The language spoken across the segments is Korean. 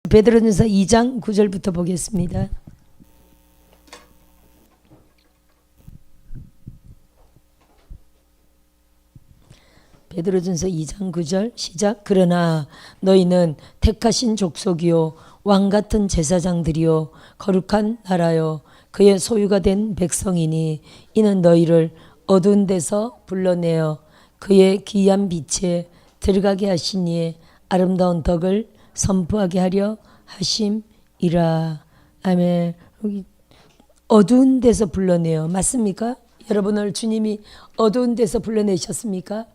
베드로전서 2장 9절부터 보겠습니다. 베드로전서 2장 9절 시작. 그러나 너희는 택하신 족속이요 왕같은 제사장들이요 거룩한 나라요 그의 소유가 된 백성이니 이는 너희를 어두운 데서 불러내어 그의 귀한 빛에 들어가게 하신 이의 아름다운 덕을 선포하게 하려 하심이라. 아멘. 여기 어두운 데서 불러내어 맞습니까? 여러분을 주님이 어두운 데서 불러내셨습니까?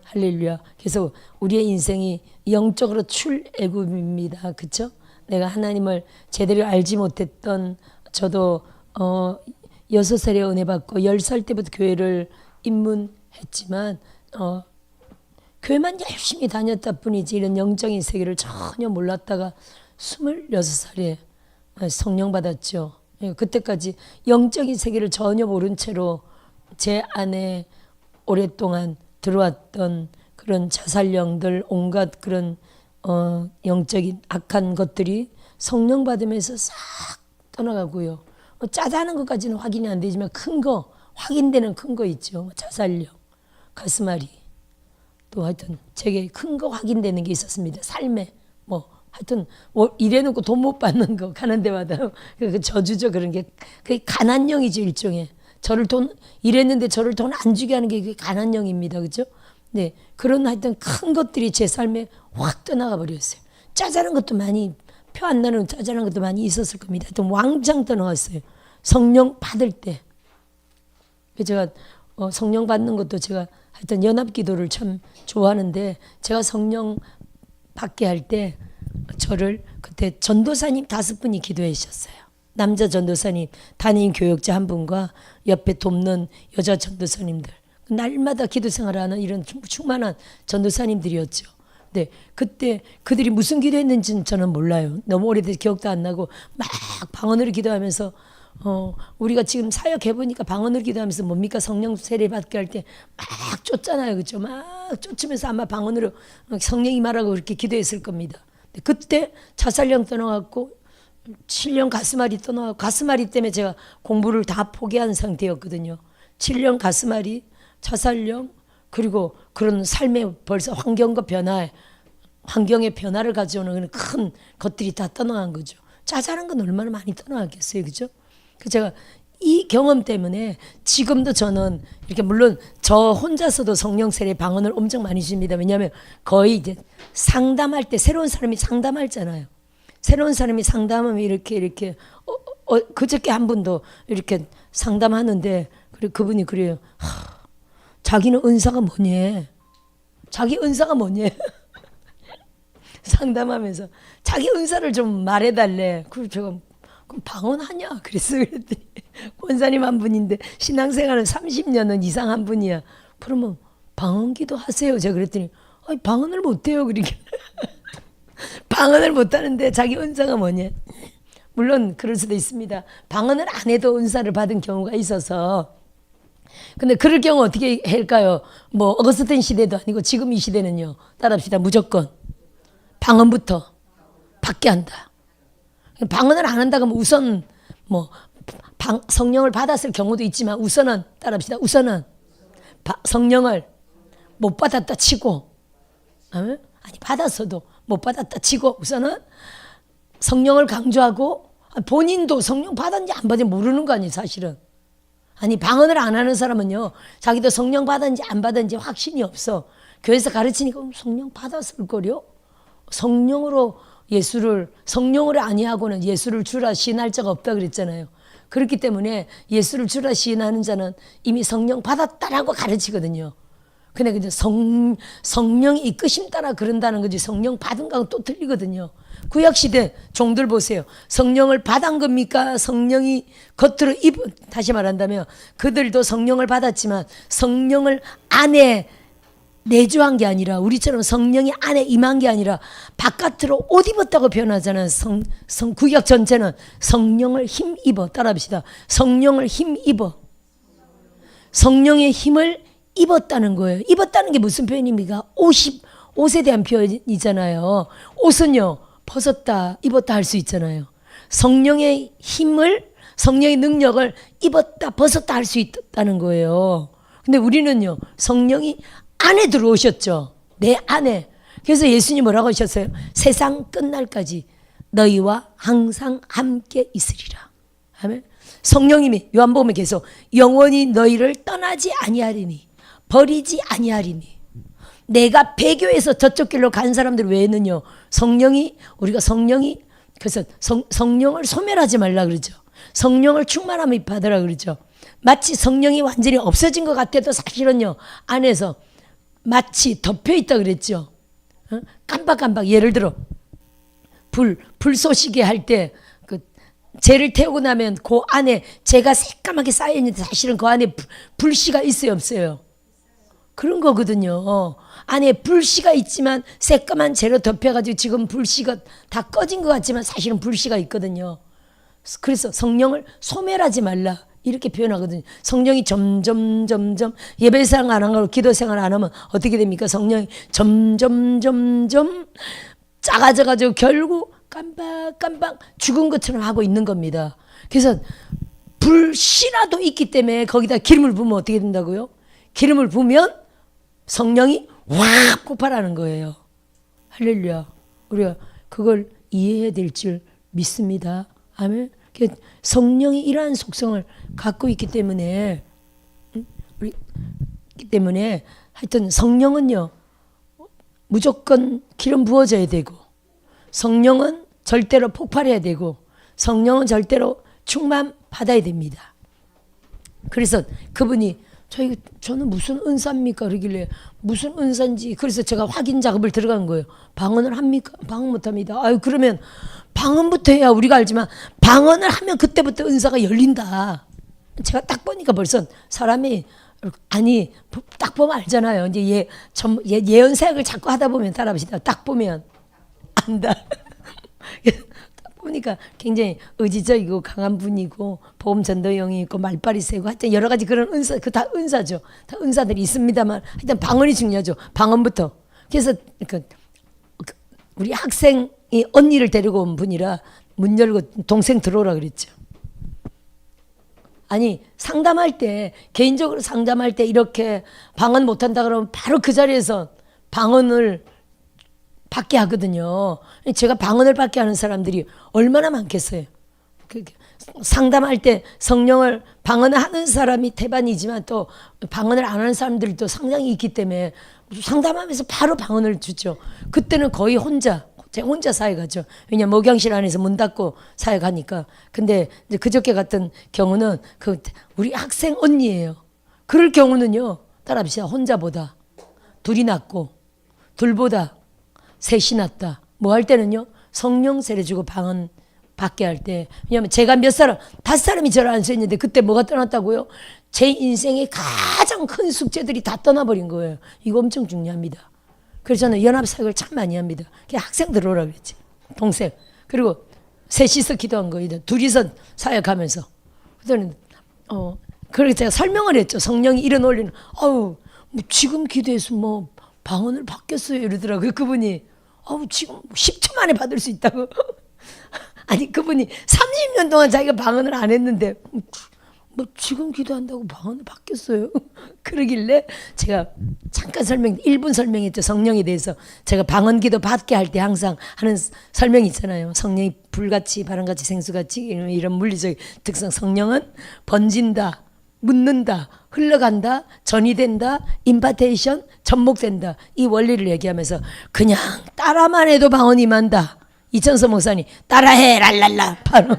할렐루야. 그래서 우리의 인생이 영적으로 출애굽입니다. 그렇죠? 내가 하나님을 제대로 알지 못했던 저도 6살에 은혜 받고 10살 때부터 교회를 입문했지만 교회만 열심히 다녔다 뿐이지 이런 영적인 세계를 전혀 몰랐다가 26살에 성령 받았죠. 그때까지 영적인 세계를 전혀 모른 채로 제 안에 오랫동안 들어왔던 그런 자살령들 온갖 그런 영적인 악한 것들이 성령 받으면서 싹 떠나가고요. 짜다는 것까지는 확인이 안 되지만 큰 거 확인되는 큰 거 있죠. 자살령, 가스마리 또 하여튼 제게 큰 거 확인되는 게 있었습니다. 삶에 뭐 하여튼 일해놓고 돈 못 받는 거 가는 데마다 그 저주죠. 그런 게 그게 가난령이죠. 일종의 일했는데 저를 돈 안 주게 하는 게 그게 가난령입니다. 그죠? 네. 그런 하여튼 큰 것들이 제 삶에 확 떠나가 버렸어요. 짜잘한 것도 많이, 표 안 나는 짜잘한 것도 많이 있었을 겁니다. 하여튼 왕창 떠나갔어요. 성령 받을 때. 제가 성령 받는 것도 제가 하여튼 연합 기도를 참 좋아하는데 제가 성령 받게 할 때 저를 그때 전도사님 5분이 기도해 주셨어요. 남자 전도사님, 담임 교역자 한 분과 옆에 돕는 여자 전도사님들. 날마다 기도 생활하는 이런 충만한 전도사님들이었죠. 네, 그때 그들이 무슨 기도했는지는 저는 몰라요. 너무 오래돼서 기억도 안 나고 막 방언으로 기도하면서 우리가 지금 사역해보니까 방언으로 기도하면서 뭡니까? 성령 세례 받게 할 때 막 쫓잖아요. 그렇죠? 막 쫓으면서 아마 방언으로 성령이 말하고 그렇게 기도했을 겁니다. 그때 자살령 떠나갔고 7년 가스마리 떠나가고 가스마리 때문에 제가 공부를 다 포기한 상태였거든요. 7년 가스마리, 자살령 그리고 그런 삶의 벌써 환경의 변화를 가져오는 큰 것들이 다 떠나간 거죠. 짜잘한 건 얼마나 많이 떠나갔겠어요. 그죠? 그래서 제가 이 경험 때문에 지금도 저는 이렇게 물론 저 혼자서도 성령 세례 방언을 엄청 많이 줍니다. 왜냐하면 거의 이제 상담할 때 새로운 사람이 상담하잖아요. 새로운 사람이 상담하면 이렇게 그저께 한 분도 이렇게 상담하는데 그분이 그래요. 자기는 은사가 뭐니? 자기 은사가 뭐니? 상담하면서 자기 은사를 좀 말해달래. 그래서 제가 그럼 방언하냐? 그랬더니 권사님 한 분인데 신앙생활은 30년은 이상 한 분이야. 그러면 방언기도 하세요. 제가 그랬더니 방언을 못해요. 그러니까 방언을 못하는데 자기 은사가 뭐냐? 물론 그럴 수도 있습니다. 방언을 안 해도 은사를 받은 경우가 있어서. 근데 그럴 경우 어떻게 할까요? 뭐 어거스틴 시대도 아니고 지금 이 시대는요. 따라합시다. 무조건 방언부터 받게 한다. 방언을 안 한다 그러면 우선 뭐 성령을 받았을 경우도 있지만 우선은 따라합시다. 우선은 성령을 못 받았다 치고 아니 받았어도 못 받았다 치고 우선은 성령을 강조하고 본인도 성령 받았는지 안 받았는지 모르는 거 아니에요. 사실은. 아니 방언을 안 하는 사람은요. 자기도 성령 받았는지 안 받았는지 확신이 없어. 교회에서 가르치니까 성령 받았을 거요. 성령으로 아니하고는 예수를 주라 시인할 자가 없다 그랬잖아요. 그렇기 때문에 예수를 주라 시인하는 자는 이미 성령 받았다라고 가르치거든요. 근데 성령이 이끄심 따라 그런다는 거지 성령 받은 거하고 또 틀리거든요. 구약시대 종들 보세요. 성령을 받은 겁니까? 성령이 겉으로 다시 말한다면 그들도 성령을 받았지만 성령을 안에 내주한 게 아니라 우리처럼 성령이 안에 임한 게 아니라 바깥으로 옷 입었다고 표현하잖아요. 구약 전체는 성령을 힘입어. 따라합시다. 성령을 힘입어. 성령의 힘을 입었다는 거예요. 입었다는 게 무슨 표현입니까? 옷에 대한 표현이잖아요. 옷은요 벗었다 입었다 할 수 있잖아요. 성령의 힘을, 성령의 능력을 입었다 벗었다 할 수 있다는 거예요. 근데 우리는요, 성령이 안에 들어오셨죠. 내 안에. 그래서 예수님 뭐라고 하셨어요? 세상 끝날까지 너희와 항상 함께 있으리라. 아멘. 성령님이 요한복음에 계속 영원히 너희를 떠나지 아니하리니 버리지 아니하리니. 내가 배교에서 저쪽 길로 간 사람들 외에는요, 우리가 성령이, 그래서 성령을 소멸하지 말라 그러죠. 성령을 충만함을 받으라 그러죠. 마치 성령이 완전히 없어진 것 같아도 사실은요, 안에서 마치 덮여 있다 그랬죠. 깜박깜박. 예를 들어 불쏘시개 할 때 그 재를 태우고 나면 그 안에 재가 새까맣게 쌓여 있는데 사실은 그 안에 불씨가 있어요, 없어요? 그런 거거든요. 안에 불씨가 있지만 새까만 재로 덮여가지고 지금 불씨가 다 꺼진 것 같지만 사실은 불씨가 있거든요. 그래서 성령을 소멸하지 말라 이렇게 표현하거든요. 성령이 점점 예배 생활 안 하고 기도 생활 안 하면 어떻게 됩니까? 성령이 점점 작아져가지고 결국 깜빡깜빡 죽은 것처럼 하고 있는 겁니다. 그래서 불씨라도 있기 때문에 거기다 기름을 부으면 어떻게 된다고요? 기름을 부으면 성령이 확 폭발하는 거예요. 할렐루야. 우리가 그걸 이해해야 될 줄 믿습니다. 아멘. 성령이 이러한 속성을 갖고 있기 때문에 하여튼 성령은요, 무조건 기름 부어져야 되고, 성령은 절대로 폭발해야 되고, 성령은 절대로 충만 받아야 됩니다. 그래서 그분이 저는 무슨 은사입니까? 그러길래 무슨 은사인지, 그래서 제가 확인 작업을 들어간 거예요. 방언을 합니까? 방언 못합니다. 아유, 그러면 방언부터 해야 우리가 알지만 방언을 하면 그때부터 은사가 열린다. 제가 딱 보니까 벌써 사람이, 아니 딱 보면 알잖아요. 이제 예언 사역을 자꾸 하다 보면 따라합시다. 딱 보면 안다. 딱 보니까 굉장히 의지적이고 강한 분이고 보험 전도형이 있고 말빨이 세고 하여튼 여러 가지 그런 은사, 그 다 은사죠. 다 은사들이 있습니다만 하여튼 방언이 중요하죠. 방언부터. 그래서 우리 학생이 언니를 데리고 온 분이라 문 열고 동생 들어오라 그랬죠. 아니 상담할 때, 개인적으로 상담할 때 이렇게 방언 못한다 그러면 바로 그 자리에서 방언을 받게 하거든요. 제가 방언을 받게 하는 사람들이 얼마나 많겠어요. 상담할 때 성령을 방언을 하는 사람이 태반이지만 또 방언을 안 하는 사람들도 상당히 있기 때문에 상담하면서 바로 방언을 주죠. 그때는 거의 제가 혼자 사역하죠. 왜냐면 목양실 안에서 문 닫고 사역하니까. 근데 이제 그저께 같은 경우는 우리 학생 언니예요. 그럴 경우는요, 따라합시다. 혼자보다 둘이 낫고, 둘보다 셋이 낫다. 뭐 할 때는요, 성령 세례주고 방언 받게 할 때. 왜냐면 제가 다섯 사람이 저를 안수했는데 그때 뭐가 떠났다고요? 제 인생의 가장 큰 숙제들이 다 떠나버린 거예요. 이거 엄청 중요합니다. 그래서 저는 연합사역을 참 많이 합니다. 그냥 학생 들어오라 그랬지. 동생. 그리고 셋이서 기도한 거예요. 둘이서 사역하면서. 그랬더니 그렇게 제가 설명을 했죠. 성령이 이런 원리는. 뭐 지금 기도해서 뭐 방언을 받겠어요 이러더라고요. 그분이. 지금 10초 만에 받을 수 있다고. 아니 그분이 30년 동안 자기가 방언을 안 했는데 뭐 지금 기도한다고 방언을 받겠어요? 그러길래 제가 잠깐 1분 설명했죠. 성령에 대해서. 제가 방언 기도 받게 할 때 항상 하는 설명이 있잖아요. 성령이 불같이 바람같이 생수같이 이런 물리적 특성. 성령은 번진다, 묻는다, 흘러간다, 전이 된다, 임파테이션, 접목된다. 이 원리를 얘기하면서 그냥 따라만 해도 방언이 임한다. 이천서 목사님 따라해 랄랄라 바로.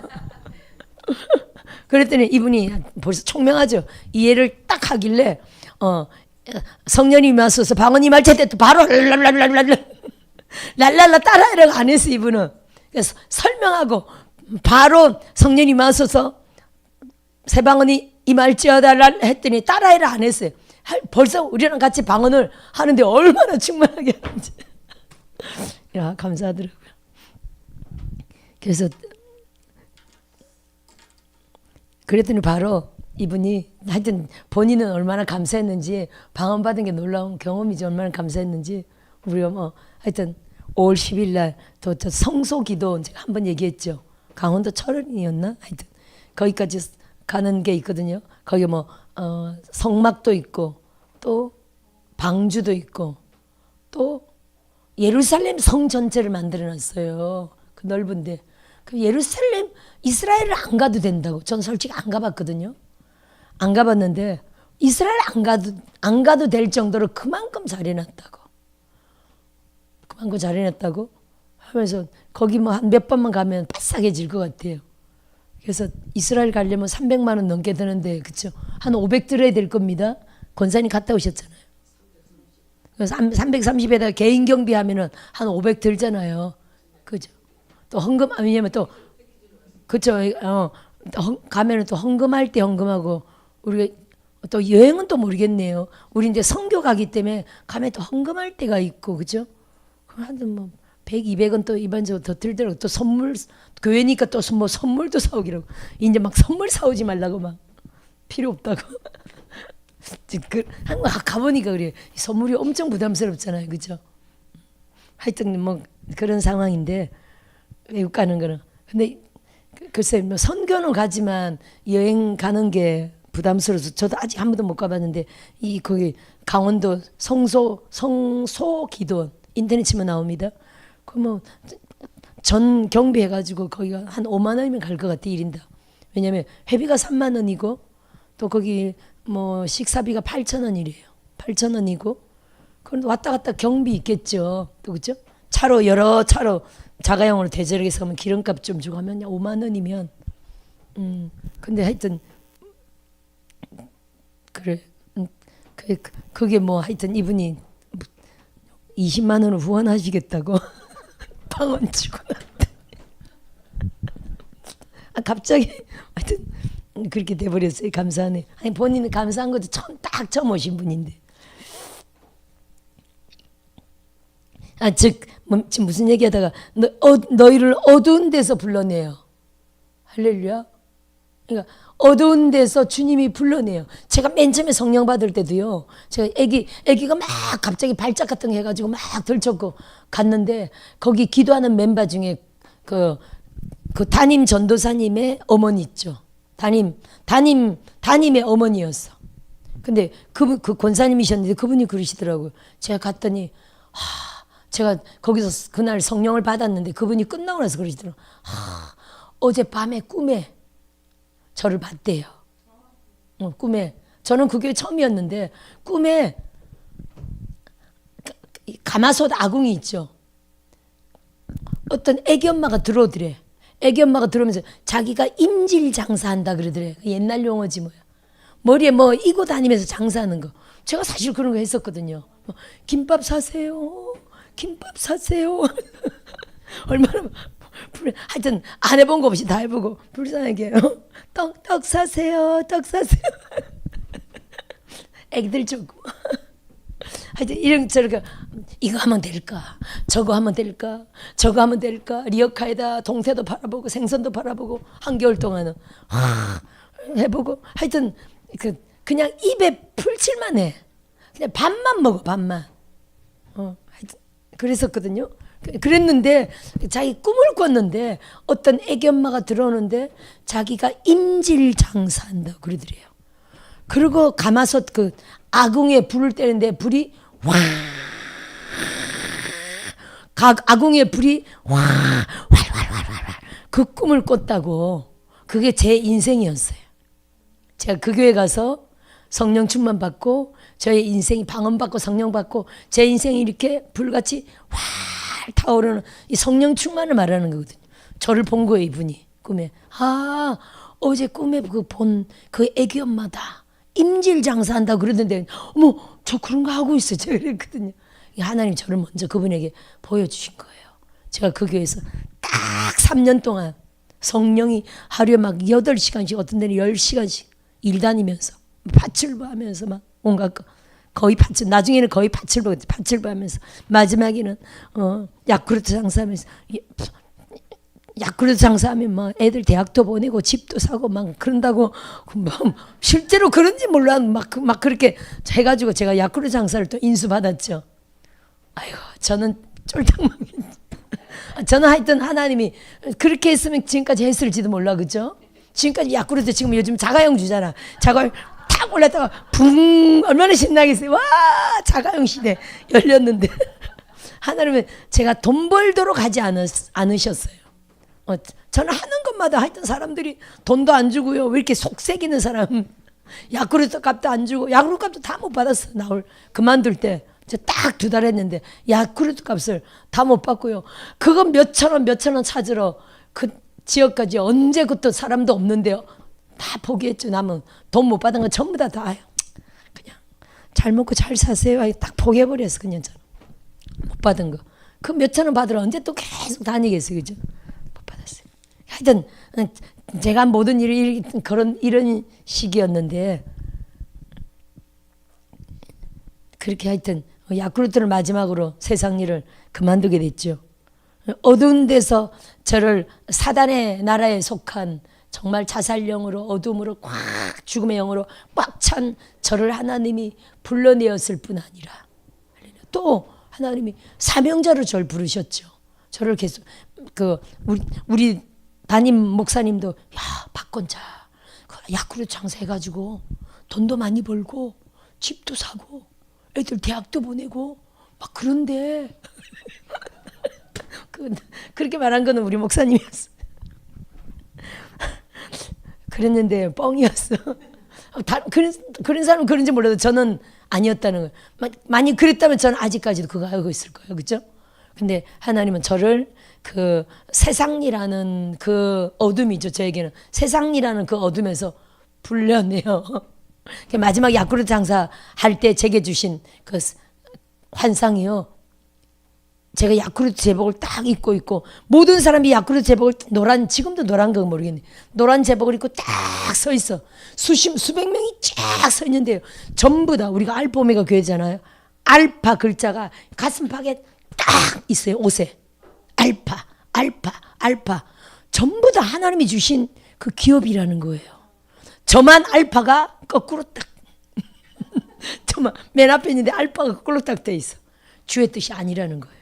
그랬더니 이분이 벌써 총명하죠. 이해를 딱 하길래 성령이 임하소서 방언이 임할 때 바로 랄랄라 따라해라고 안 했어 이분은. 그래서 설명하고 바로 성령이 임하소서 새 방언이 임할지어다 했더니 따라해라 안 했어요. 벌써 우리랑 같이 방언을 하는데 얼마나 충만하게 하는지. 야, 감사하더라고요. 그래서 그랬더니 바로 이분이 하여튼 본인은 얼마나 감사했는지, 방언 받은 게 놀라운 경험이지 얼마나 감사했는지, 우리가 뭐 하여튼 5월 10일 날또 성소기도 제가 한번 얘기했죠. 강원도 철원이었나? 하여튼 거기까지 가는 게 있거든요. 거기 뭐 성막도 있고 또 방주도 있고 또 예루살렘 성 전체를 만들어놨어요. 그 넓은데 그 예루살렘 이스라엘을 안 가도 된다고. 전 솔직히 안 가봤거든요. 안 가봤는데 이스라엘 안 가도 될 정도로 그만큼 잘해놨다고. 그만큼 잘해놨다고 하면서 거기 뭐 한 몇 번만 가면 바싹해질 것 같아요. 그래서 이스라엘 가려면 300만 원 넘게 드는데 그쵸? 한 500 들어야 될 겁니다. 권사님 갔다 오셨잖아요. 그래서 330에다가 개인 경비하면은 한 500 들잖아요. 그죠? 또 헌금 왜냐면 또 그쵸? 가면은 또 헌금할 때 헌금하고 우리가 또 여행은 또 모르겠네요. 우리 이제 선교 가기 때문에 가면 또 헌금할 때가 있고 그죠? 한 뭐 100, 200은 또 일반적으로 더 들더라고. 또 선물 교회니까 또 뭐 선물도 사오기라고. 이제 막 선물 사오지 말라고 막 필요 없다고. 한번 가보니까 그래. 선물이 엄청 부담스럽잖아요, 그죠? 하여튼 뭐 그런 상황인데 외국 가는 거는. 근데 글쎄 뭐 선교는 가지만 여행 가는 게 부담스러워서 저도 아직 한 번도 못 가봤는데 이 거기 강원도 성소기도 인터넷 치면 나옵니다. 그 뭐 전 경비해가지고 거기가 한 5만 원이면 갈 것 같아 1인당. 왜냐면 회비가 3만 원이고 또 거기 뭐 식사비가 8천 원이래요. 8천 원이고 그럼 왔다 갔다 경비 있겠죠. 또 그죠? 차로 여러 차로 자가용으로 대절해서 가면 기름값 좀 주고 하면 5만 원이면 근데 하여튼 그래 그게 뭐 하여튼 이분이 20만 원을 후원하시겠다고 방언 치고 났대. 갑자기 하여튼 그렇게 돼버렸어요. 감사하네. 아니 본인은 감사한 것도 처음 오신 분인데. 지금 무슨 얘기하다가 너희를 어두운 데서 불러내요. 할렐루야. 그러니까 어두운 데서 주님이 불러내요. 제가 맨 처음에 성령 받을 때도요. 제가 애기가 막 갑자기 발작 같은 거 해가지고 막 들쳤고 갔는데 거기 기도하는 멤버 중에 그 담임 전도사님의 어머니 있죠. 담임의 어머니였어. 근데 그 권사님이셨는데 그분이 그러시더라고요. 제가 갔더니 제가 거기서 그날 성령을 받았는데 그분이 끝나고 나서 그러시더라고요. 어젯밤에 꿈에 저를 봤대요. 꿈에. 저는 그 교회 처음이었는데 꿈에 가마솥 아궁이 있죠. 어떤 애기 엄마가 들어오더래. 애기 엄마가 들어오면서 자기가 임질 장사한다 그러더래. 옛날 용어지 뭐야. 머리에 뭐 이고 다니면서 장사하는 거. 제가 사실 그런 거 했었거든요. 김밥 사세요. 김밥 사세요. 얼마나 하여튼 안 해본 거 없이 다 해보고 불쌍하게 떡 사세요. 떡 사세요. 애기들 좋고 하여튼 이런 저렇게 이거 하면 될까 저거 하면 될까 저거 하면 될까 리어카에다 동태도 팔아보고 생선도 팔아보고 한겨울 동안은 해보고 하여튼 그냥 입에 풀칠만 해. 그냥 밥만 먹어 밥만. 하여튼 그랬었거든요. 그랬는데 자기 꿈을 꿨는데 어떤 애기 엄마가 들어오는데 자기가 임질 장사한다고 그러더래요. 그리고 가마솥 아궁이에 불을 떼는데 불이 와 아궁이에 불이 와 활활활활 그 꿈을 꿨다고. 그게 제 인생이었어요. 제가 그 교회 가서 성령 충만 받고 저의 인생이 방언 받고 성령 받고 제 인생이 이렇게 불같이 활 타오르는 이 성령 충만을 말하는 거거든요. 저를 본 거예요 이분이 꿈에. 어제 꿈에 본 그 애기 엄마다. 임질 장사한다고 그러던데 어머 저 그런 거 하고 있어. 제가 그랬거든요. 하나님 저를 먼저 그분에게 보여주신 거예요. 제가 그 교회에서 딱 3년 동안 성령이 하루에 막 8시간씩 어떤 데는 10시간씩 일 다니면서 밭을 하면서 막 온갖 거 거의 밭을 나중에는 거의 밭을 하면서 마지막에는 야쿠르트 장사하면서 야쿠르트 장사하면 막 애들 대학도 보내고 집도 사고 막 그런다고 실제로 그런지 몰라 막 그렇게 해가지고 제가 야쿠르트 장사를 또 인수받았죠. 아이고 저는 쫄딱 먹겠지. 저는 하여튼 하나님이 그렇게 했으면 지금까지 했을지도 몰라, 그죠? 지금까지 야쿠르트 지금 요즘 자가용 주잖아. 자가용 탁 올렸다가 붕 얼마나 신나겠어요. 와 자가용 시대 열렸는데 하나님은 제가 돈 벌도록 하지 않으셨어요. 저는 하는 것마다 하여튼 사람들이 돈도 안 주고요. 왜 이렇게 속색이는 사람 야쿠르트 값도 안 주고 야쿠르트 값도 다 못 받았어. 나올 그만둘 때 딱 2달 했는데 야쿠르트 값을 다 못 받고요. 그거 몇천 원 찾으러 그 지역까지 언제 그것도 사람도 없는데요. 다 포기했죠. 남은 돈 못 받은 건 전부 다 그냥 잘 먹고 잘 사세요. 딱 포기해버렸어. 그냥 저는 못 받은 거. 그 몇천 원 받으러 언제 또 계속 다니겠어요. 그죠? 못 받았어요. 하여튼 제가 모든 일이 이런 시기였는데 그렇게 하여튼 야쿠르트를 마지막으로 세상 일을 그만두게 됐죠. 어두운 데서 저를 사단의 나라에 속한 정말 자살령으로 어둠으로 꽉 죽음의 영으로 꽉 찬 저를 하나님이 불러내었을 뿐 아니라 또 하나님이 사명자로 저를 부르셨죠. 저를 계속 우리 담임 목사님도 야 박건자 야쿠르트 장사해가지고 돈도 많이 벌고 집도 사고 애들 대학도 보내고 막 그런데 그렇게 말한 거는 우리 목사님이었어. 그랬는데 뻥이었어. 그런 사람은 그런지 몰라도 저는 아니었다는 거예요. 많이 그랬다면 저는 아직까지도 그거 알고 있을 거예요. 그렇죠? 근데 하나님은 저를 그 세상이라는 그 어둠이죠. 저에게는 세상이라는 그 어둠에서 불려내요. 마지막 야쿠르트 장사 할 때 제게 주신 그 환상이요. 제가 야쿠르트 제복을 딱 입고 있고 모든 사람이 야쿠르트 제복을 지금도 노란 거 모르겠네. 노란 제복을 입고 딱 서 있어. 수백 명이 쫙 서 있는데요. 전부 다 우리가 알파 오메가 교회잖아요. 알파 글자가 가슴팍에 딱 있어요. 옷에. 알파. 전부 다 하나님이 주신 그 기업이라는 거예요. 저만 알파가 거꾸로 딱 저만 맨 앞에 있는데 알파가 거꾸로 딱 돼 있어. 주의 뜻이 아니라는 거예요.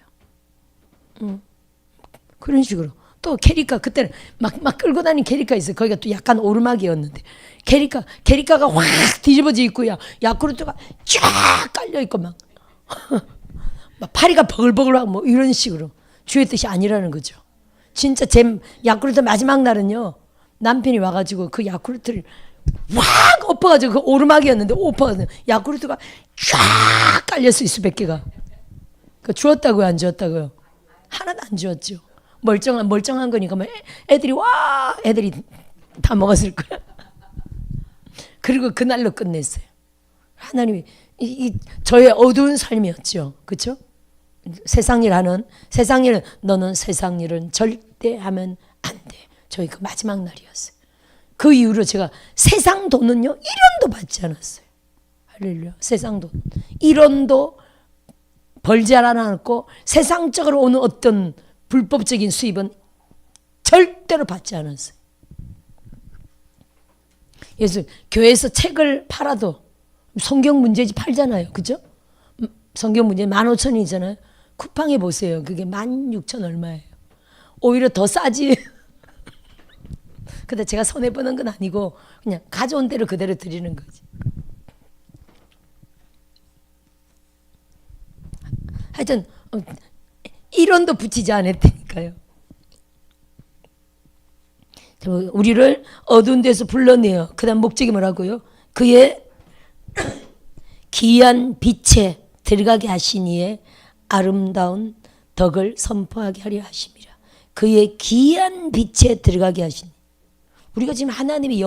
그런 식으로 또 캐리카 그때는 막 끌고 다니는 캐리카 있어요. 거기가 또 약간 오르막이었는데 캐리카가 확 뒤집어져 있고요. 야쿠르트가 쫙 깔려 있고 막 파리가 버글버글하고 뭐 이런 식으로 주의 뜻이 아니라는 거죠. 진짜 제 야쿠르트 마지막 날은요. 남편이 와가지고 그 야쿠르트를 확 엎어가지고 그 오르막이었는데 엎어가지고 야쿠르트가 쫙 깔렸어요. 수백 개가. 그 주었다고요? 안 주었다고요? 하나도 안 주었죠. 멀쩡한 거니까 애들이 다 먹었을 거야. 그리고 그날로 끝냈어요. 하나님이 저의 어두운 삶이었죠. 그렇죠? 세상 일은 너는 세상 일은 절대 하면 안 돼. 저희 그 마지막 날이었어요. 그 이후로 제가 세상 돈은요 1원도 받지 않았어요. 할렐루야. 세상 돈 1원도 벌지 않았고 세상적으로 오는 어떤 불법적인 수입은 절대로 받지 않았어요. 그래서 교회에서 책을 팔아도 성경 문제집 팔잖아요. 그죠? 성경 문제 15,000원이잖아요. 쿠팡에 보세요. 그게 16,000 얼마예요. 오히려 더 싸지. 근데 제가 손해보는 건 아니고 그냥 가져온 대로 그대로 드리는 거지. 하여튼 1원도 붙이지 않았다니까요. 우리를 어두운 데서 불러내어 그 다음 목적이 뭐라고요? 그의 기이한 빛에 들어가게 하시니에 아름다운 덕을 선포하게 하려 하심이라. 그의 기이한 빛에 들어가게 하시니 우리가 지금 하나님의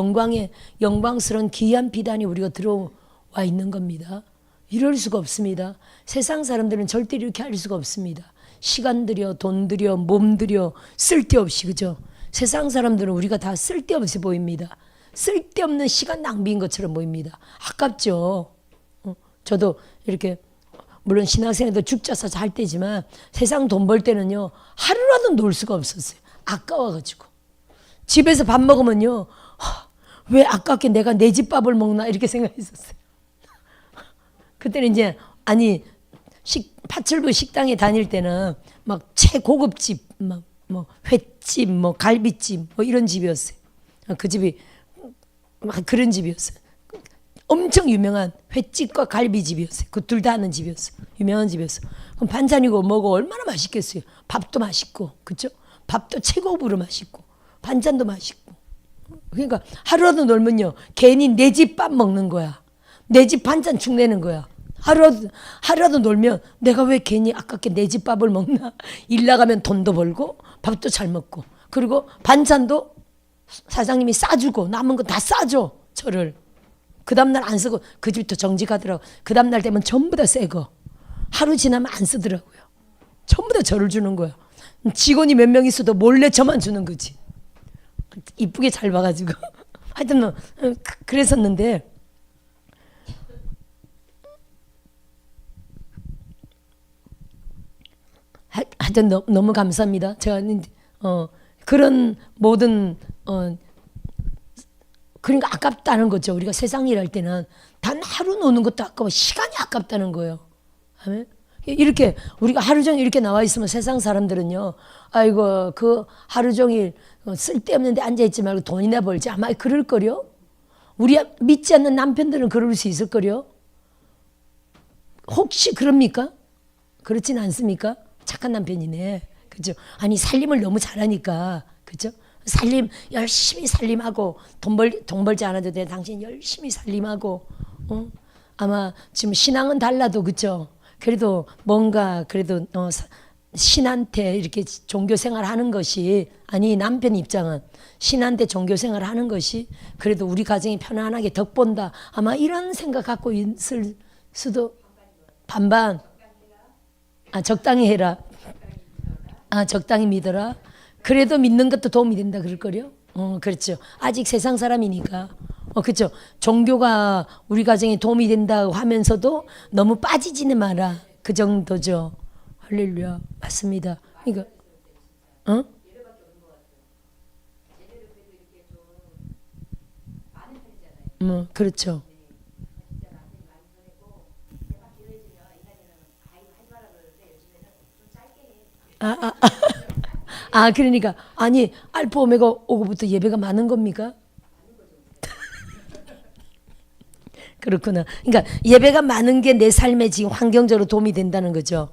영광스러운 기이한 빛 안에 우리가 들어와 있는 겁니다. 이럴 수가 없습니다. 세상 사람들은 절대 이렇게 할 수가 없습니다. 시간 들여 돈 들여 몸 들여 쓸데없이 그죠? 세상 사람들은 우리가 다 쓸데없이 보입니다. 쓸데없는 시간 낭비인 것처럼 보입니다. 아깝죠. 저도 이렇게 물론 신학생회도 죽자사 할 때지만 세상 돈 벌 때는요 하루라도 놀 수가 없었어요. 아까워가지고 집에서 밥 먹으면요 왜 아깝게 내가 내 집 밥을 먹나 이렇게 생각했었어요. 그때는 이제 파출부 식당에 다닐 때는 막 최고급집, 막 뭐 횟집, 뭐 갈비집, 뭐 이런 집이었어요. 그 집이 막 그런 집이었어요. 엄청 유명한 횟집과 갈비집이었어요. 그 둘 다 하는 집이었어요. 유명한 집이었어요. 그럼 반찬이고 뭐고 얼마나 맛있겠어요. 밥도 맛있고, 그죠? 밥도 최고급으로 맛있고, 반찬도 맛있고. 그러니까 하루라도 놀면요, 괜히 내 집 밥 먹는 거야. 내 집 반찬 축내는 거야. 하루라도 놀면 내가 왜 괜히 아깝게 내 집 밥을 먹나. 일 나가면 돈도 벌고 밥도 잘 먹고, 그리고 반찬도 사장님이 싸주고 남은 거 다 싸줘 저를. 그 다음날 안 쓰고, 그 집도 정직하더라고. 그 다음날 되면 전부 다 새 거. 하루 지나면 안 쓰더라고요. 전부 다 저를 주는 거야. 직원이 몇 명 있어도 몰래 저만 주는 거지. 이쁘게 잘 봐가지고. 하여튼 뭐 그랬었는데, 하여튼 너무 감사합니다. 제가 그런 모든 그러니까 아깝다는 거죠. 우리가 세상 일할 때는 단 하루 노는 것도 아까워, 시간이 아깝다는 거예요. 아멘. 이렇게 우리가 하루 종일 이렇게 나와 있으면 세상 사람들은요, 아이고 그 하루 종일 쓸데없는 데 앉아 있지 말고 돈이나 벌지, 아마 그럴 거요. 우리 믿지 않는 남편들은 그럴 수 있을 거요. 혹시 그럽니까? 그렇진 않습니까? 착한 남편이네. 그죠? 아니 살림을 너무 잘하니까. 그죠? 살림 열심히 살림하고 돈 벌지 않아도 돼. 당신 열심히 살림하고. 아마 지금 신앙은 달라도, 그죠? 그래도 뭔가 그래도 신한테 이렇게 종교 생활하는 것이, 아니 남편 입장은 신한테 종교 생활하는 것이 그래도 우리 가정이 편안하게 덕본다, 아마 이런 생각 갖고 있을 수도. 반반. 적당히 해라. 적당히 믿어라. 그래도 믿는 것도 도움이 된다 그럴 거요. 그렇죠. 아직 세상 사람이니까. 그렇죠. 종교가 우리 가정에 도움이 된다고 하면서도 너무 빠지지는 마라. 그 정도죠. 할렐루야. 맞습니다. 그러니까 그렇죠. 그러니까 아니 알파 오메가 오고부터 예배가 많은 겁니까? 그렇구나. 그러니까 예배가 많은 게 내 삶에 지금 환경적으로 도움이 된다는 거죠.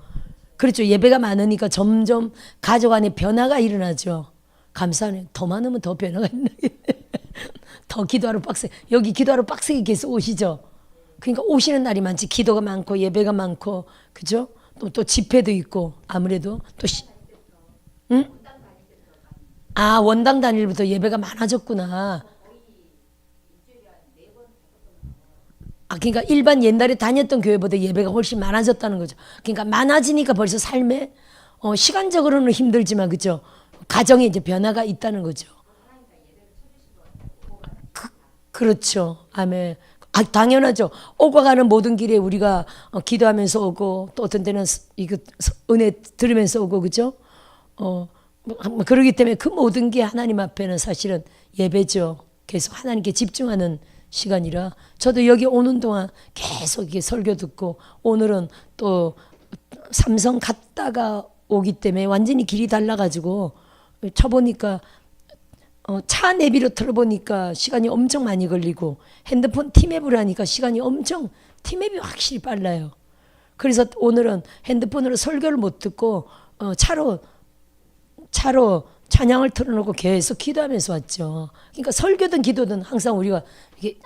그렇죠. 예배가 많으니까 점점 가족 안에 변화가 일어나죠. 감사하네. 더 많으면 더 변화가 있나. 더 기도하러 빡세. 여기 기도하러 빡세게 계속 오시죠. 그러니까 오시는 날이 많지. 기도가 많고 예배가 많고, 그죠? 또 집회도 있고, 아무래도 또 응? 원당 단일부터 예배가 많아졌구나. 그러니까 일반 옛날에 다녔던 교회보다 예배가 훨씬 많아졌다는 거죠. 그러니까 많아지니까 벌써 삶에 시간적으로는 힘들지만, 그죠? 가정에 이제 변화가 있다는 거죠. 그렇죠. 아멘. 당연하죠. 오고 가는 모든 길에 우리가 기도하면서 오고, 또 어떤 때는 이거 은혜 들으면서 오고, 그죠? 그러기 때문에 그 모든 게 하나님 앞에는 사실은 예배죠. 계속 하나님께 집중하는 시간이라, 저도 여기 오는 동안 계속 이게 설교 듣고, 오늘은 또 삼성 갔다가 오기 때문에 완전히 길이 달라가지고 쳐보니까 차 내비로 틀어보니까 시간이 엄청 많이 걸리고, 핸드폰 티맵으로 하니까 시간이 엄청, 티맵이 확실히 빨라요. 그래서 오늘은 핸드폰으로 설교를 못 듣고 차로 찬양을 틀어놓고 계속 기도하면서 왔죠. 그러니까 설교든 기도든 항상 우리가 이게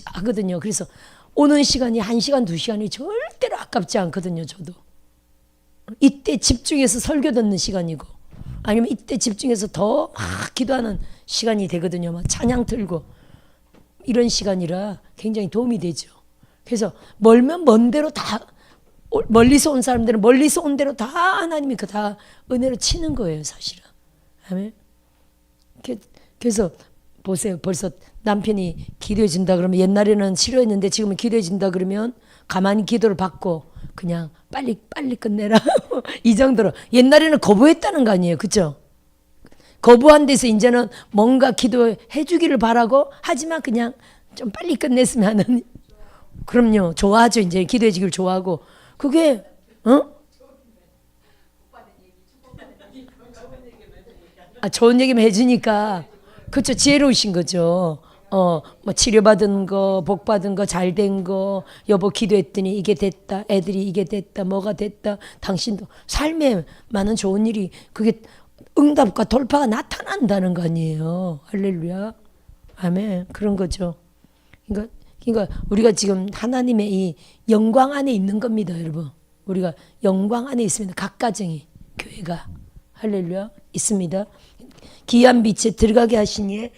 하거든요. 그래서 오는 시간이 1시간, 2시간이 절대로 아깝지 않거든요. 저도 이때 집중해서 설교 듣는 시간이고, 아니면 이때 집중해서 더 막 기도하는 시간이 되거든요. 막 찬양 틀고 이런 시간이라 굉장히 도움이 되죠. 그래서 멀면 먼 대로 다, 멀리서 온 사람들은 멀리서 온 대로 다 하나님이 다 은혜로 치는 거예요, 사실은. 아멘. 그래서 보세요. 벌써 남편이 기도해 준다 그러면, 옛날에는 싫어했는데 지금은 기도해 준다 그러면 가만히 기도를 받고 그냥 빨리 끝내라. 이 정도로. 옛날에는 거부했다는 거 아니에요. 그죠? 거부한 데서 이제는 뭔가 기도해 주기를 바라고, 하지만 그냥 좀 빨리 끝냈으면 하는. 그럼요. 좋아하죠. 이제 기도해 주기를 좋아하고. 그게 어? 좋은 얘기만 해주니까 그렇죠. 지혜로우신 거죠. 뭐 치료받은 거, 복 받은 거, 잘 된 거, 여보 기도했더니 이게 됐다, 애들이 이게 됐다, 뭐가 됐다, 당신도 삶에 많은 좋은 일이 그게 응답과 돌파가 나타난다는 거 아니에요. 할렐루야. 아멘. 그런 거죠. 그러니까 우리가 지금 하나님의 이 영광 안에 있는 겁니다, 여러분. 우리가 영광 안에 있습니다. 각 가정이, 교회가. 할렐루야. 있습니다. 기이한 빛에 들어가게 하시니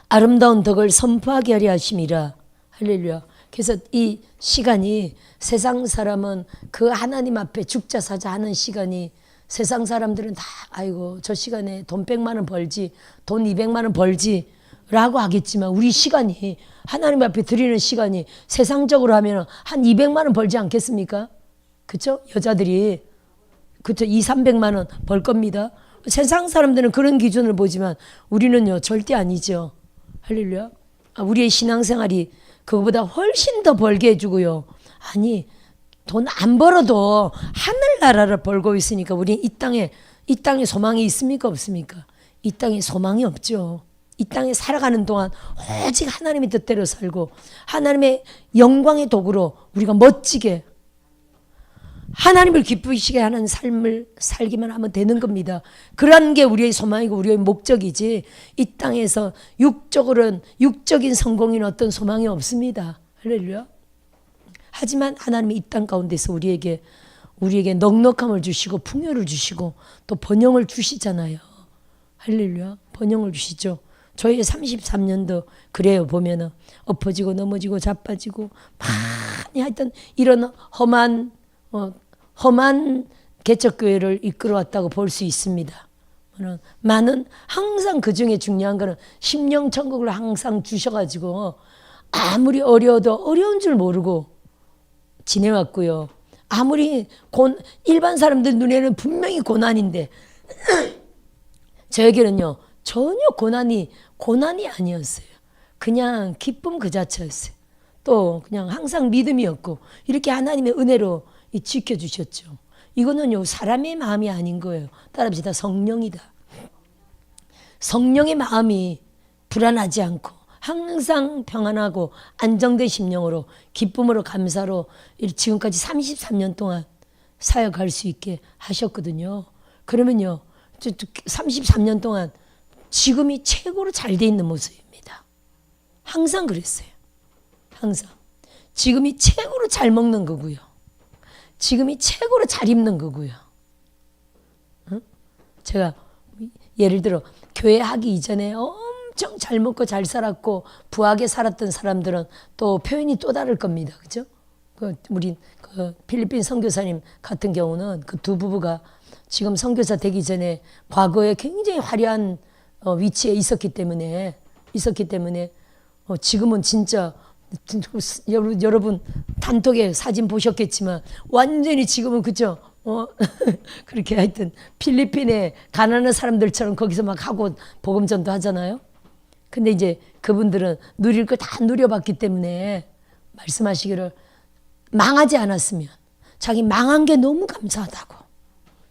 아름다운 덕을 선포하게 하려 하심이라. 할렐루야. 그래서 이 시간이 세상 사람은 그 하나님 앞에 죽자 사자 하는 시간이 세상 사람들은 다 아이고 저 시간에 돈 100만 원 벌지 돈 200만 원 벌지 라고 하겠지만 우리 시간이 하나님 앞에 드리는 시간이 세상적으로 하면 한 200만 원 벌지 않겠습니까? 그렇죠? 여자들이 그렇죠? 2, 300만 원 벌 겁니다. 세상 사람들은 그런 기준을 보지만 우리는요 절대 아니죠. 할렐루야. 우리의 신앙생활이 그거보다 훨씬 더 벌게 해주고요. 아니 돈 안 벌어도 하늘나라를 벌고 있으니까 우리 이 땅에 소망이 있습니까 없습니까? 이 땅에 소망이 없죠. 이 땅에 살아가는 동안 오직 하나님의 뜻대로 살고 하나님의 영광의 도구로 우리가 멋지게 하나님을 기쁘시게 하는 삶을 살기만 하면 되는 겁니다. 그런 게 우리의 소망이고 우리의 목적이지 이 땅에서 육적인 성공인 어떤 소망이 없습니다. 할렐루야. 하지만 하나님이 이 땅 가운데서 우리에게 넉넉함을 주시고 풍요를 주시고 또 번영을 주시잖아요. 할렐루야. 번영을 주시죠. 저희 33년도 그래요. 보면은 엎어지고 넘어지고 자빠지고 많이 하여튼 이런 험한 개척교회를 이끌어왔다고 볼 수 있습니다. 많은 항상 그중에 중요한 거는 심령천국을 항상 주셔가지고 아무리 어려워도 어려운 줄 모르고 지내왔고요. 아무리 일반 사람들 눈에는 분명히 고난인데 저에게는요 전혀 고난이 아니었어요. 그냥 기쁨 그 자체였어요. 또 그냥 항상 믿음이었고 이렇게 하나님의 은혜로 지켜주셨죠. 이거는요 사람의 마음이 아닌 거예요. 따라합시다. 성령이다. 성령의 마음이 불안하지 않고 항상 평안하고 안정된 심령으로 기쁨으로 감사로 지금까지 33년 동안 사역할 수 있게 하셨거든요. 그러면요 33년 동안 지금이 최고로 잘 돼 있는 모습입니다. 항상 그랬어요. 항상 지금이 최고로 잘 먹는 거고요. 지금이 최고로 잘 입는 거고요. 제가 예를 들어 교회 하기 이전에 엄청 잘 먹고 잘 살았고 부하게 살았던 사람들은 또 표현이 또 다를 겁니다. 그죠? 우리 필리핀 선교사님 같은 경우는 그 두 부부가 지금 선교사 되기 전에 과거에 굉장히 화려한 위치에 있었기 때문에 지금은 진짜 여러분 단톡에 사진 보셨겠지만 완전히 지금은 그죠? 그렇게 하여튼 필리핀의 가난한 사람들처럼 거기서 막 하고 복음전도 하잖아요. 근데 이제 그분들은 누릴 거 다 누려봤기 때문에 말씀하시기를 망하지 않았으면 자기 망한 게 너무 감사하다고,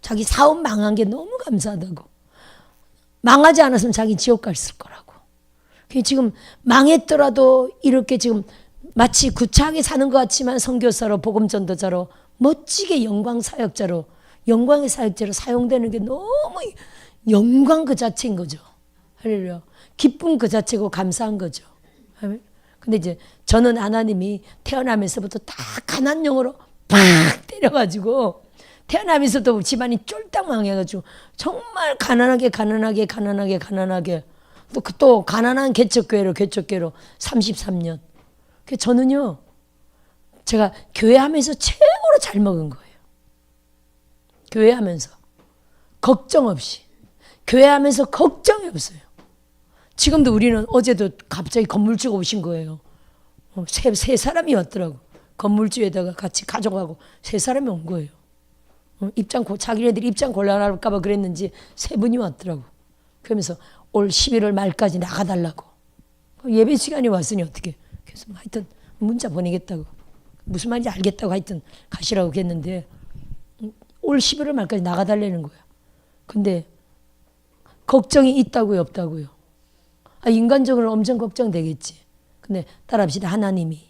자기 사업 망한 게 너무 감사하다고, 망하지 않았으면 자기 지옥 갔을 거라고. 지금 망했더라도 이렇게 지금 마치 구차하게 사는 것 같지만 선교사로 복음전도자로 멋지게 영광의 사역자로 사용되는 게 너무 영광 그 자체인 거죠. 할렐루야. 기쁨 그 자체고 감사한 거죠. 근데 이제 저는 하나님이 태어나면서부터 다 가난용으로 팍 때려가지고 태어나면서도 집안이 쫄딱 망해가지고 정말 가난하게 또 가난한 개척교회로 33년. 저는요 제가 교회하면서 최고로 잘 먹은 거예요. 교회하면서 걱정 없이, 교회하면서 걱정이 없어요. 지금도 우리는 어제도 갑자기 건물주가 오신 거예요. 세 사람이 왔더라고. 건물주에다가 같이 가져가고 세 사람이 온 거예요. 자기네들이 입장 곤란할까 봐 그랬는지 세 분이 왔더라고. 그러면서 올 11월 말까지 나가달라고. 예배 시간이 왔으니 어떻게. 그래서 하여튼 문자 보내겠다고. 무슨 말인지 알겠다고 하여튼 가시라고 했는데 올 11월 말까지 나가달라는 거야. 근데 걱정이 있다고요, 없다고요? 인간적으로 엄청 걱정되겠지. 근데 따라합시다. 하나님이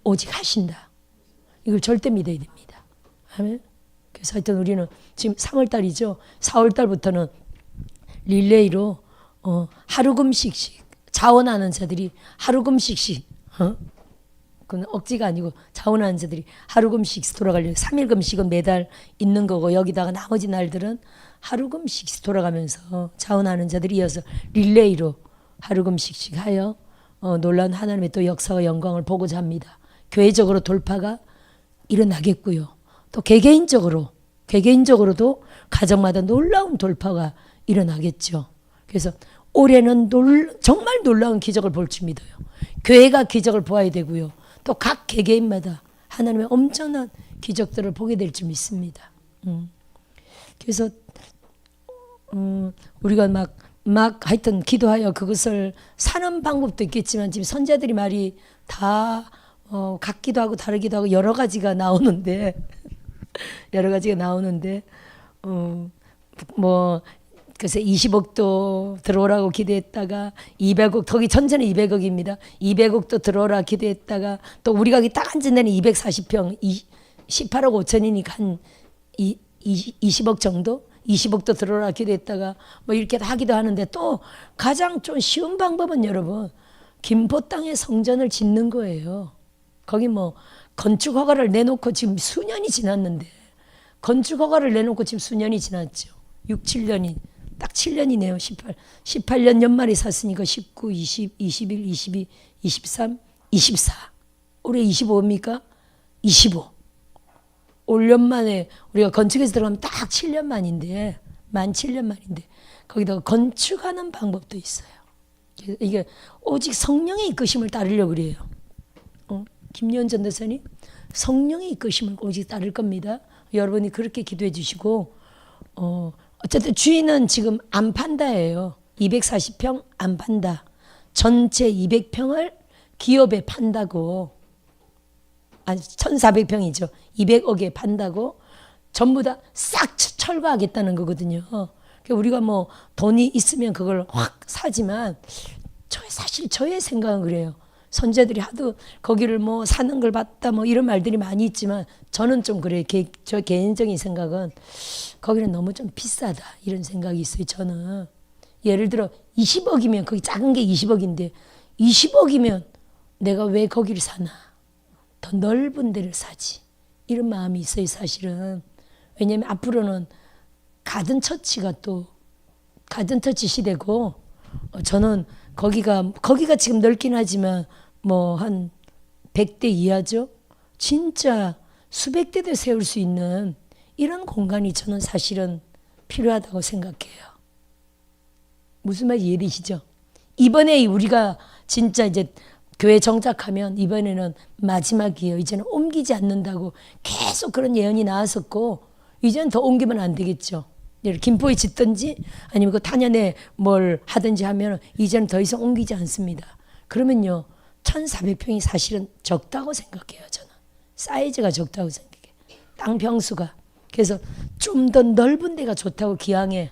오직 하신다. 이걸 절대 믿어야 됩니다. 아멘. 그래서 하여튼 우리는 지금 3월 달이죠. 4월 달부터는 릴레이로 하루금씩씩 자원하는 자들이 하루금씩씩 그건 억지가 아니고 자원하는 자들이 하루금씩 돌아가려고 3일금씩은 매달 있는 거고 여기다가 나머지 날들은 하루금씩 돌아가면서 자원하는 자들이 이어서 릴레이로 하루금씩 하여 놀라운 하나님의 또 역사와 영광을 보고자 합니다. 교회적으로 돌파가 일어나겠고요. 또 개개인적으로도 가정마다 놀라운 돌파가 일어나겠죠. 그래서 올해는 정말 놀라운 기적을 볼 줄 믿어요. 교회가 기적을 보아야 되고요. 또 각 개개인마다 하나님의 엄청난 기적들을 보게 될 줄 믿습니다. 그래서 우리가 막 하여튼 기도하여 그것을 사는 방법도 있겠지만 지금 선자들이 말이 다 같기도 하고 다르기도 하고 여러 가지가 나오는데 뭐 그래서 20억도 들어오라고 기도했다가 200억 거기 전체는 200억입니다. 200억도 들어오라 기도했다가 또 우리가 딱 앉은 데는 240평 18억 5천이니까 한 20억 정도 20억도 들어오라 기도했다가 뭐 이렇게 하기도 하는데 또 가장 좀 쉬운 방법은 여러분 김포 땅에 성전을 짓는 거예요. 거기 뭐 건축 허가를 내놓고 지금 수년이 지났는데 건축 허가를 내놓고 지금 수년이 지났죠. 6, 7년이 딱 7년이네요. 18년 연말에 샀으니까 19, 20, 21, 22, 23, 24. 올해 25입니까? 25. 올 연만에 우리가 건축에서 들어가면 딱 7년 만인데 만 7년 만인데 거기다가 건축하는 방법도 있어요. 이게 오직 성령의 이끄심을 따르려고 그래요. 김여은 전도사님 성령의 이끄심을 오직 따를 겁니다. 여러분이 그렇게 기도해 주시고 어쨌든 주인은 지금 안 판다예요. 240평 안 판다. 전체 200평을 기업에 판다고. 아니 1400평이죠. 200억에 판다고 전부 다 싹 철거하겠다는 거거든요. 우리가 뭐 돈이 있으면 그걸 확 사지만 사실 저의 생각은 그래요. 선제들이 하도 거기를 뭐 사는 걸 봤다 뭐 이런 말들이 많이 있지만 저는 좀 그래요. 저 개인적인 생각은 거기는 너무 좀 비싸다 이런 생각이 있어요. 저는 예를 들어 20억이면 거기 작은 게 20억인데 20억이면 내가 왜 거기를 사나 더 넓은 데를 사지 이런 마음이 있어요. 사실은 왜냐하면 앞으로는 가든처치가 또 가든처치 시대고 저는 거기가 지금 넓긴 하지만 뭐 한 100대 이하죠. 진짜 수백 대도 세울 수 있는 이런 공간이 저는 사실은 필요하다고 생각해요. 무슨 말인지 이해되시죠? 이번에 우리가 진짜 이제 교회 정착하면 이번에는 마지막이에요. 이제는 옮기지 않는다고 계속 그런 예언이 나왔었고 이제는 더 옮기면 안 되겠죠. 김포에 짓든지 아니면 그 탄현에 뭘 하든지 하면 이제는 더 이상 옮기지 않습니다. 그러면요 1400평이 사실은 적다고 생각해요. 저는 사이즈가 적다고 생각해요. 땅 평수가. 그래서 좀 더 넓은 데가 좋다고 기왕에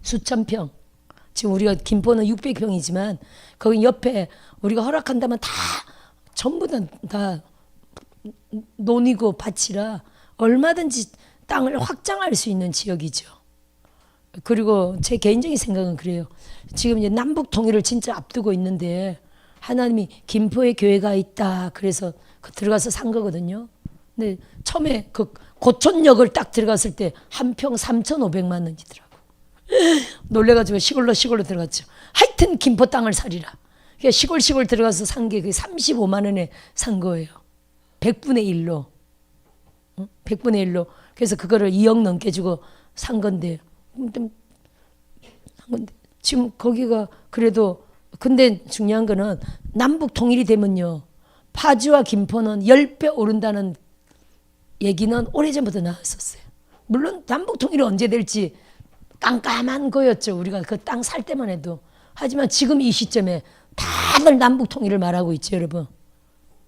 수천 평. 지금 우리가 김포는 600평이지만 거기 옆에 우리가 허락한다면 다 전부 다 논이고 밭이라 얼마든지 땅을 확장할 수 있는 지역이죠. 그리고 제 개인적인 생각은 그래요. 지금 이제 남북 통일을 진짜 앞두고 있는데 하나님이 김포에 교회가 있다 그래서 들어가서 산 거거든요. 근데 처음에 그 고촌역을 딱 들어갔을 때 한 평 3,500만 원이더라고. 놀래가지고 시골로 들어갔죠. 하여튼 김포 땅을 사리라. 그러니까 시골 들어가서 산 게 35만 원에 산 거예요. 100분의 1로. 100분의 1로. 그래서 그거를 2억 넘게 주고 산 건데. 지금 거기가 그래도 근데 중요한 거는 남북 통일이 되면요. 파주와 김포는 10배 오른다는 얘기는 오래전부터 나왔었어요. 물론 남북 통일이 언제 될지 깜깜한 거였죠. 우리가 그 땅 살 때만 해도. 하지만 지금 이 시점에 다들 남북 통일을 말하고 있죠, 여러분.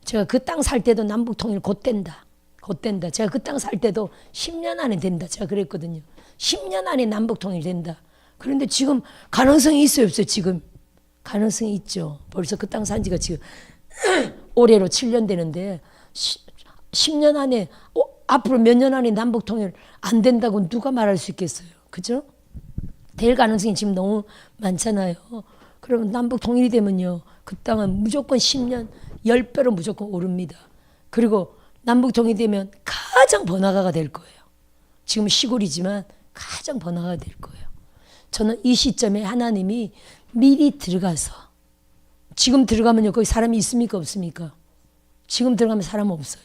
제가 그 땅 살 때도 남북 통일 곧 된다. 곧 된다. 제가 그 땅 살 때도 10년 안에 된다. 제가 그랬거든요. 10년 안에 남북 통일 된다. 그런데 지금 가능성이 있어요, 없어요? 지금 가능성이 있죠. 벌써 그 땅 산 지가 지금 올해로 7년 되는데 10년 안에 앞으로 몇 년 안에 남북 통일 안 된다고 누가 말할 수 있겠어요? 그죠? 될 가능성이 지금 너무 많잖아요. 그러면 남북 통일이 되면요, 그 땅은 무조건 10년 10배로 무조건 오릅니다. 그리고 남북 통일이 되면 가장 번화가가 될 거예요. 지금 시골이지만 가장 번화가가 될 거예요. 저는 이 시점에 하나님이 미리 들어가서, 지금 들어가면요 거기 사람이 있습니까 없습니까? 지금 들어가면 사람 없어요.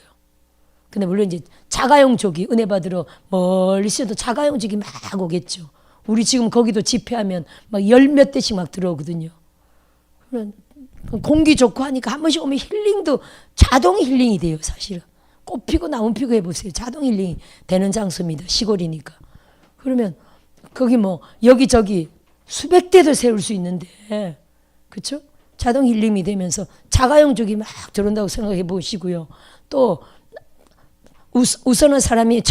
근데 물론 이제 자가용족이 은혜 받으러 멀리 있어도 자가용족이 막 오겠죠. 우리 지금 거기도 집회하면 막 10몇 대씩 막 들어오거든요. 공기 좋고 하니까 한 번씩 오면 힐링도 자동 힐링이 돼요. 사실은 꽃 피고 나무 피고 해보세요. 자동 힐링이 되는 장소입니다. 시골이니까. 그러면 거기 뭐 여기저기 수백 대도 세울 수 있는데, 그렇죠? 자동 힐링이 되면서 자가용족이 막 들어온다고 생각해 보시고요. 또 우선은 사람이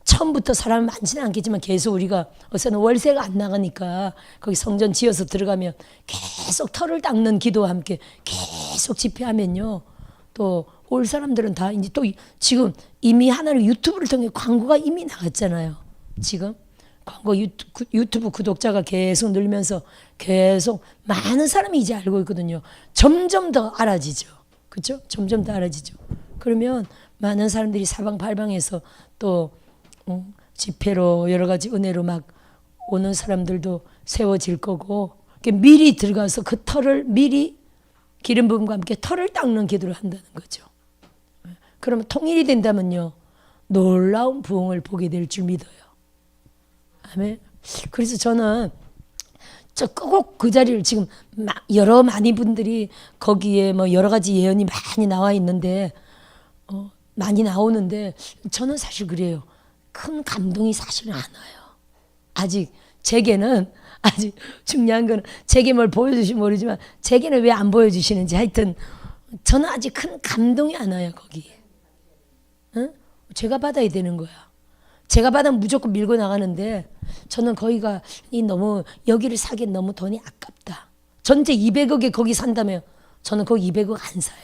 처음부터 사람이 많지는 않겠지만 계속 우리가 우선은 월세가 안 나가니까 거기 성전 지어서 들어가면 계속 털을 닦는 기도와 함께 계속 집회하면요, 또 올 사람들은 다 이제 또 지금 이미 하나는 유튜브를 통해 광고가 이미 나갔잖아요. 지금 광고 유튜브 구독자가 계속 늘면서 계속 많은 사람이 이제 알고 있거든요. 점점 더 알아지죠. 그렇죠? 점점 더 알아지죠. 그러면 많은 사람들이 사방팔방에서 또 집회로 여러 가지 은혜로 막 오는 사람들도 세워질 거고, 미리 들어가서 그 털을 미리 기름 부음과 함께 털을 닦는 기도를 한다는 거죠. 그러면 통일이 된다면요, 놀라운 부흥을 보게 될 줄 믿어요. 아멘. 그래서 저는 꼭 그 자리를 지금 많이 분들이 거기에 뭐 여러 가지 예언이 많이 나와 있는데 많이 나오는데 저는 사실 그래요. 큰 감동이 사실은 안 와요. 아직 제게는 아직 중요한 건 제게 뭘 보여주시면 모르지만 제게는 왜 안 보여주시는지 하여튼 저는 아직 큰 감동이 안 와요. 거기에. 응? 제가 받아야 되는 거야. 제가 받으면 무조건 밀고 나가는데 저는 거기가 너무 여기를 사기엔 너무 돈이 아깝다. 전체 200억에 거기 산다면 저는 거기 200억 안 사요.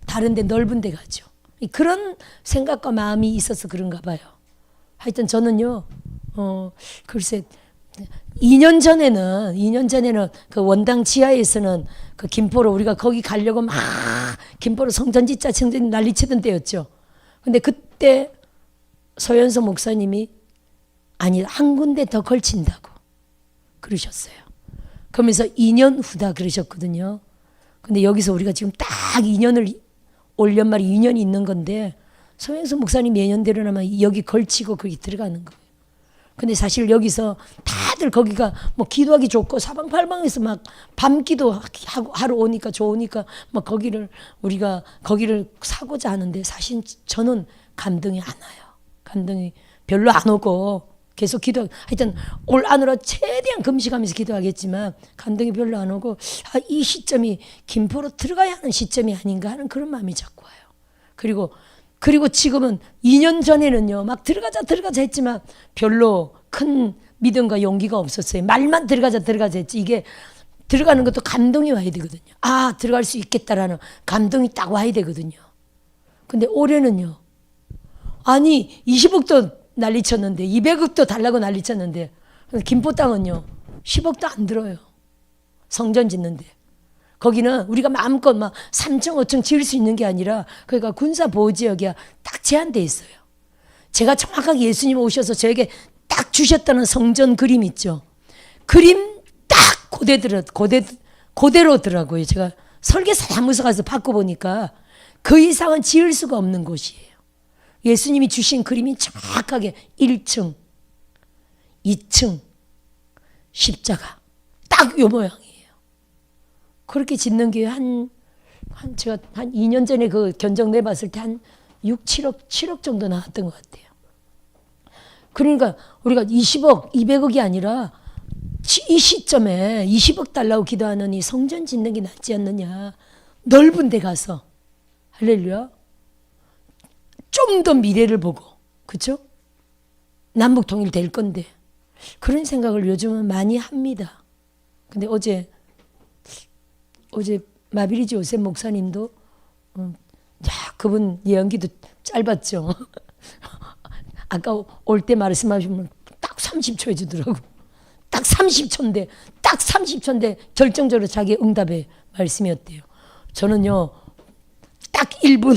다른 데 넓은 데 가죠. 그런 생각과 마음이 있어서 그런가 봐요. 하여튼 저는요, 글쎄, 2년 전에는 그 원당 지하에서는 그 김포로 우리가 거기 가려고 막 김포로 성전 짓자 성전 난리치던 때였죠. 근데 그때 서연서 목사님이 아니 한 군데 더 걸친다고 그러셨어요. 그러면서 2년 후다 그러셨거든요. 근데 여기서 우리가 지금 딱 2년을 올 연말에 2년이 있는 건데 서연서 목사님 예년대로라면 여기 걸치고 거기 들어가는 거예요. 근데 사실 여기서 다들 거기가 뭐 기도하기 좋고 사방팔방에서 막 밤기도 하러 오니까 좋으니까 막 우리가 거기를 사고자 하는데 사실 저는 감동이 안 와요. 감동이 별로 안 오고 계속 하여튼 올 안으로 최대한 금식하면서 기도하겠지만 감동이 별로 안 오고 이 시점이 김포로 들어가야 하는 시점이 아닌가 하는 그런 마음이 자꾸 와요. 그리고 지금은 2년 전에는요 막 들어가자 했지만 별로 큰 믿음과 용기가 없었어요. 말만 들어가자 했지 이게 들어가는 것도 감동이 와야 되거든요. 아 들어갈 수 있겠다라는 감동이 딱 와야 되거든요. 근데 올해는요 아니 20억도 난리쳤는데 200억도 달라고 난리쳤는데 김포 땅은요 10억도 안 들어요. 성전 짓는데 거기는 우리가 마음껏 막 3층 5층 지을 수 있는 게 아니라 그러니까 군사보호지역이야 딱 제한돼 있어요. 제가 정확하게 예수님 오셔서 저에게 딱 주셨다는 성전 그림 있죠. 그림 딱 그대로더라고요. 제가 설계사 사무소 가서 바꿔보니까 그 이상은 지을 수가 없는 곳이에요. 예수님이 주신 그림이 정확하게 1층, 2층, 십자가 딱 요 모양이에요. 그렇게 짓는 게 제가 한 2년 전에 그 견적 내봤을 때 한 6, 7억 정도 나왔던 것 같아요. 그러니까 우리가 20억, 200억이 아니라 이 시점에 20억 달라고 기도하는 이 성전 짓는 게 낫지 않느냐. 넓은 데 가서 할렐루야. 좀 더 미래를 보고, 그렇죠? 남북 통일될 건데 그런 생각을 요즘은 많이 합니다. 근데 어제 마비리지 요셉 목사님도 그분 예언기도 짧았죠. 아까 올 때 말씀하시면 딱 30초 해주더라고. 딱 30초인데 결정적으로 자기 응답의 말씀이었대요. 저는요 딱 1분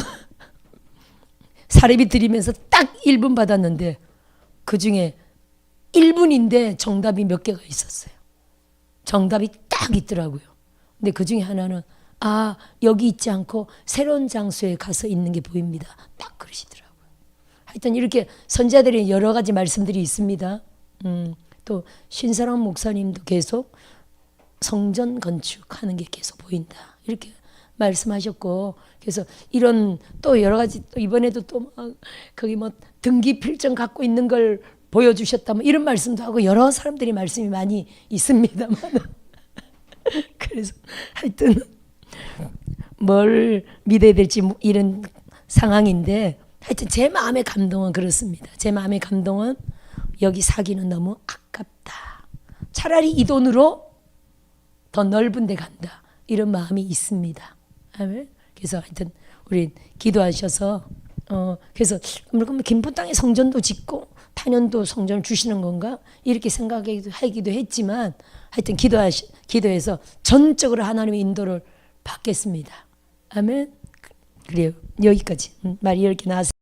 사례비 드리면서 딱 1분 받았는데 그 중에 1분인데 정답이 몇 개가 있었어요. 정답이 딱 있더라고요. 근데 그 중에 하나는 여기 있지 않고 새로운 장소에 가서 있는 게 보입니다. 딱 그러시더라고요. 하여튼 이렇게 선자들의 여러 가지 말씀들이 있습니다. 또 신사람 목사님도 계속 성전 건축하는 게 계속 보인다. 이렇게 말씀하셨고, 그래서 이런 또 여러 가지 또 이번에도 또 거기 뭐 등기 필증 갖고 있는 걸 보여주셨다 뭐 이런 말씀도 하고 여러 사람들이 말씀이 많이 있습니다만 그래서 하여튼 뭘 믿어야 될지 이런 상황인데 하여튼 제 마음의 감동은 그렇습니다. 제 마음의 감동은 여기 사기는 너무 아깝다. 차라리 이 돈으로 더 넓은 데 간다. 이런 마음이 있습니다. 아멘. 그래서 하여튼 우리 기도하셔서 그래서 그럼 김포 땅에 성전도 짓고 탄현도 성전을 주시는 건가? 이렇게 생각하기도 했지만 하여튼 기도해서 전적으로 하나님의 인도를 받겠습니다. 아멘. 그래요. 여기까지 말이 이렇게 나왔습니다.